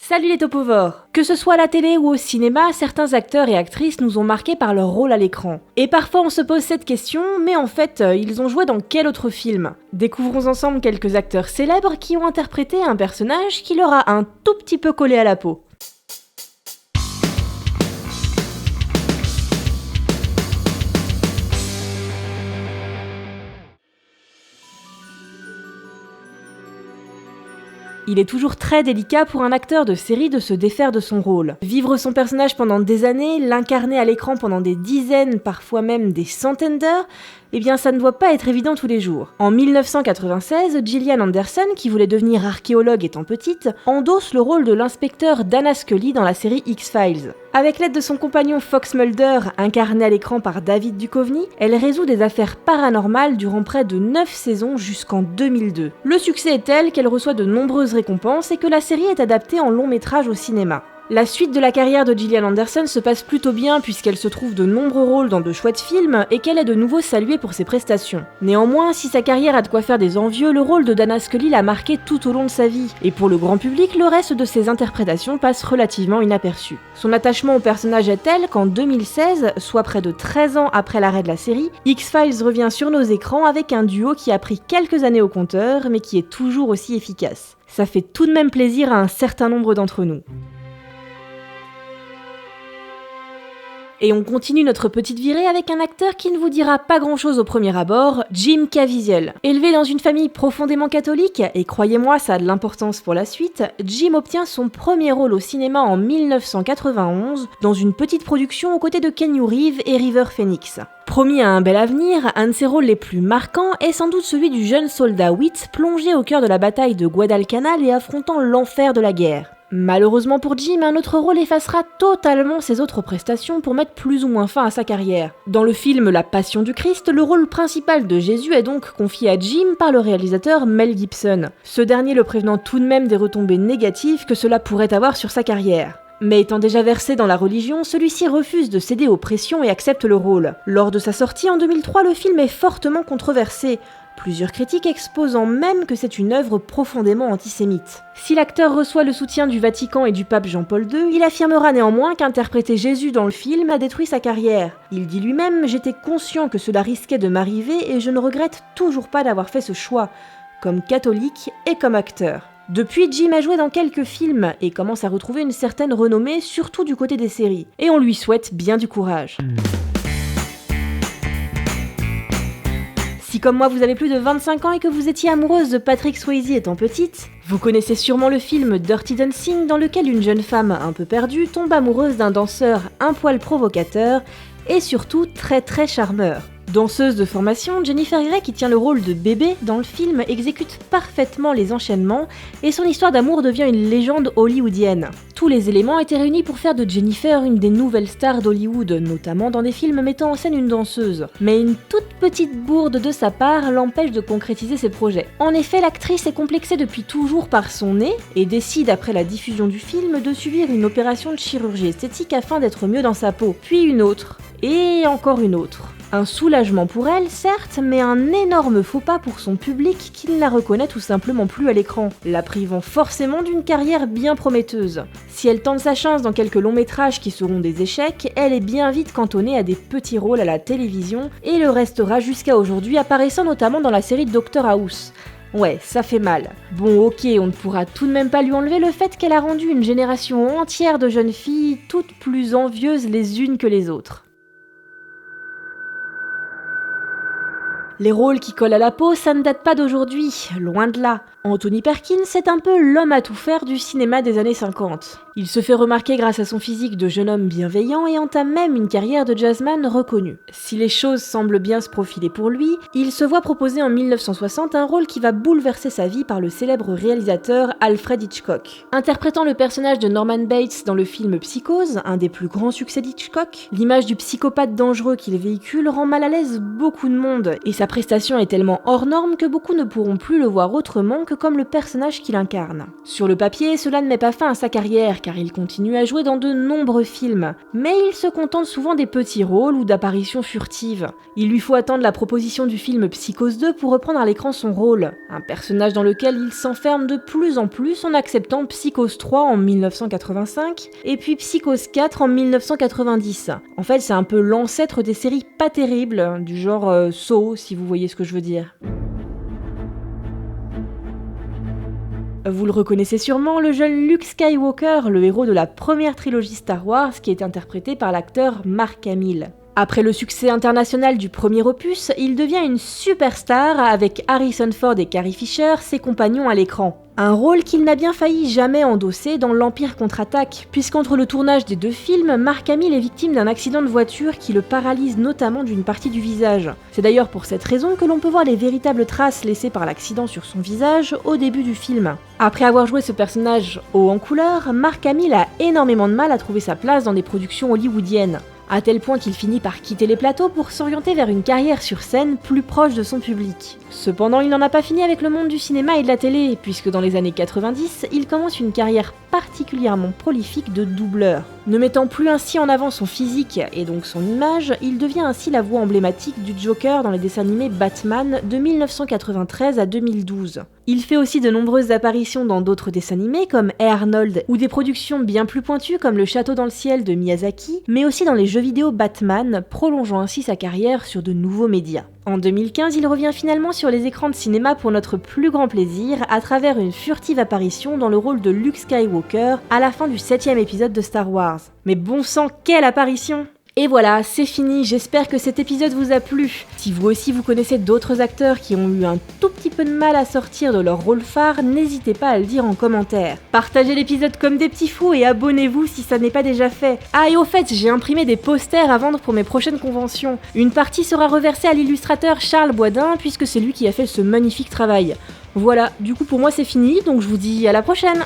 Salut les topovores! Que ce soit à la télé ou au cinéma, certains acteurs et actrices nous ont marqués par leur rôle à l'écran. Et parfois on se pose cette question, mais en fait, ils ont joué dans quel autre film? Découvrons ensemble quelques acteurs célèbres qui ont interprété un personnage qui leur a un tout petit peu collé à la peau. Il est toujours très délicat pour un acteur de série de se défaire de son rôle. Vivre son personnage pendant des années, l'incarner à l'écran pendant des dizaines, parfois même des centaines d'heures, eh bien ça ne doit pas être évident tous les jours. En 1996, Gillian Anderson, qui voulait devenir archéologue étant petite, endosse le rôle de l'inspecteur Dana Scully dans la série X-Files. Avec l'aide de son compagnon Fox Mulder, incarné à l'écran par David Duchovny, elle résout des affaires paranormales durant près de 9 saisons jusqu'en 2002. Le succès est tel qu'elle reçoit de nombreuses récompenses et que la série est adaptée en long métrage au cinéma. La suite de la carrière de Gillian Anderson se passe plutôt bien puisqu'elle se trouve de nombreux rôles dans de chouettes films et qu'elle est de nouveau saluée pour ses prestations. Néanmoins, si sa carrière a de quoi faire des envieux, le rôle de Dana Scully l'a marquée tout au long de sa vie, et pour le grand public, le reste de ses interprétations passe relativement inaperçu. Son attachement au personnage est tel qu'en 2016, soit près de 13 ans après l'arrêt de la série, X-Files revient sur nos écrans avec un duo qui a pris quelques années au compteur, mais qui est toujours aussi efficace. Ça fait tout de même plaisir à un certain nombre d'entre nous. Et on continue notre petite virée avec un acteur qui ne vous dira pas grand chose au premier abord, Jim Caviezel. Élevé dans une famille profondément catholique, et croyez-moi ça a de l'importance pour la suite, Jim obtient son premier rôle au cinéma en 1991 dans une petite production aux côtés de Keanu Reeves et River Phoenix. Promis à un bel avenir, un de ses rôles les plus marquants est sans doute celui du jeune soldat Witt plongé au cœur de la bataille de Guadalcanal et affrontant l'enfer de la guerre. Malheureusement pour Jim, un autre rôle effacera totalement ses autres prestations pour mettre plus ou moins fin à sa carrière. Dans le film La Passion du Christ, le rôle principal de Jésus est donc confié à Jim par le réalisateur Mel Gibson, ce dernier le prévenant tout de même des retombées négatives que cela pourrait avoir sur sa carrière. Mais étant déjà versé dans la religion, celui-ci refuse de céder aux pressions et accepte le rôle. Lors de sa sortie en 2003, le film est fortement controversé, plusieurs critiques exposant même que c'est une œuvre profondément antisémite. Si l'acteur reçoit le soutien du Vatican et du pape Jean-Paul II, il affirmera néanmoins qu'interpréter Jésus dans le film a détruit sa carrière. Il dit lui-même « J'étais conscient que cela risquait de m'arriver et je ne regrette toujours pas d'avoir fait ce choix, comme catholique et comme acteur ». Depuis, Jim a joué dans quelques films et commence à retrouver une certaine renommée, surtout du côté des séries. Et on lui souhaite bien du courage. Si comme moi vous avez plus de 25 ans et que vous étiez amoureuse de Patrick Swayze étant petite, vous connaissez sûrement le film Dirty Dancing dans lequel une jeune femme un peu perdue tombe amoureuse d'un danseur un poil provocateur et surtout très charmeur. Danseuse de formation, Jennifer Grey, qui tient le rôle de bébé dans le film, exécute parfaitement les enchaînements et son histoire d'amour devient une légende hollywoodienne. Tous les éléments étaient réunis pour faire de Jennifer une des nouvelles stars d'Hollywood, notamment dans des films mettant en scène une danseuse. Mais une toute petite bourde de sa part l'empêche de concrétiser ses projets. En effet, l'actrice est complexée depuis toujours par son nez et décide, après la diffusion du film, de subir une opération de chirurgie esthétique afin d'être mieux dans sa peau. Puis une autre, et encore une autre. Un soulagement pour elle, certes, mais un énorme faux pas pour son public qui ne la reconnaît tout simplement plus à l'écran, la privant forcément d'une carrière bien prometteuse. Si elle tente sa chance dans quelques longs métrages qui seront des échecs, elle est bien vite cantonnée à des petits rôles à la télévision et le restera jusqu'à aujourd'hui, apparaissant notamment dans la série Dr House. Ouais, ça fait mal. Bon, ok, on ne pourra tout de même pas lui enlever le fait qu'elle a rendu une génération entière de jeunes filles toutes plus envieuses les unes que les autres. Les rôles qui collent à la peau, ça ne date pas d'aujourd'hui, loin de là. Anthony Perkins, c'est un peu l'homme à tout faire du cinéma des années 50. Il se fait remarquer grâce à son physique de jeune homme bienveillant et entame même une carrière de jazzman reconnue. Si les choses semblent bien se profiler pour lui, il se voit proposer en 1960 un rôle qui va bouleverser sa vie par le célèbre réalisateur Alfred Hitchcock. Interprétant le personnage de Norman Bates dans le film Psychose, un des plus grands succès d'Hitchcock, l'image du psychopathe dangereux qu'il véhicule rend mal à l'aise beaucoup de monde, et sa prestation est tellement hors norme que beaucoup ne pourront plus le voir autrement que comme le personnage qu'il incarne. Sur le papier, cela ne met pas fin à sa carrière car il continue à jouer dans de nombreux films, mais il se contente souvent des petits rôles ou d'apparitions furtives. Il lui faut attendre la proposition du film Psychose 2 pour reprendre à l'écran son rôle, un personnage dans lequel il s'enferme de plus en plus en acceptant Psychose 3 en 1985 et puis Psychose 4 en 1990. En fait, c'est un peu l'ancêtre des séries pas terribles, du genre Saw, si vous voyez ce que je veux dire. Vous le reconnaissez sûrement, le jeune Luke Skywalker, le héros de la première trilogie Star Wars qui est interprété par l'acteur Mark Hamill. Après le succès international du premier opus, il devient une superstar avec Harrison Ford et Carrie Fisher, ses compagnons à l'écran. Un rôle qu'il n'a bien failli jamais endosser dans l'Empire contre-attaque, puisqu'entre le tournage des deux films, Mark Hamill est victime d'un accident de voiture qui le paralyse notamment d'une partie du visage. C'est d'ailleurs pour cette raison que l'on peut voir les véritables traces laissées par l'accident sur son visage au début du film. Après avoir joué ce personnage haut en couleur, Mark Hamill a énormément de mal à trouver sa place dans des productions hollywoodiennes, à tel point qu'il finit par quitter les plateaux pour s'orienter vers une carrière sur scène plus proche de son public. Cependant, il n'en a pas fini avec le monde du cinéma et de la télé, puisque dans les années 90, il commence une carrière particulièrement prolifique de doubleur. Ne mettant plus ainsi en avant son physique et donc son image, il devient ainsi la voix emblématique du Joker dans les dessins animés Batman de 1993 à 2012. Il fait aussi de nombreuses apparitions dans d'autres dessins animés comme Hey Arnold ou des productions bien plus pointues comme Le Château dans le ciel de Miyazaki, mais aussi dans les jeux vidéo Batman, prolongeant ainsi sa carrière sur de nouveaux médias. En 2015, il revient finalement sur les écrans de cinéma pour notre plus grand plaisir à travers une furtive apparition dans le rôle de Luke Skywalker à la fin du 7e épisode de Star Wars. Mais bon sang, quelle apparition! Et voilà, c'est fini, j'espère que cet épisode vous a plu. Si vous aussi vous connaissez d'autres acteurs qui ont eu un tout petit peu de mal à sortir de leur rôle phare, n'hésitez pas à le dire en commentaire. Partagez l'épisode comme des petits fous et abonnez-vous si ça n'est pas déjà fait. Ah et au fait, j'ai imprimé des posters à vendre pour mes prochaines conventions. Une partie sera reversée à l'illustrateur Charles Boisdin puisque c'est lui qui a fait ce magnifique travail. Voilà, du coup pour moi c'est fini, donc je vous dis à la prochaine.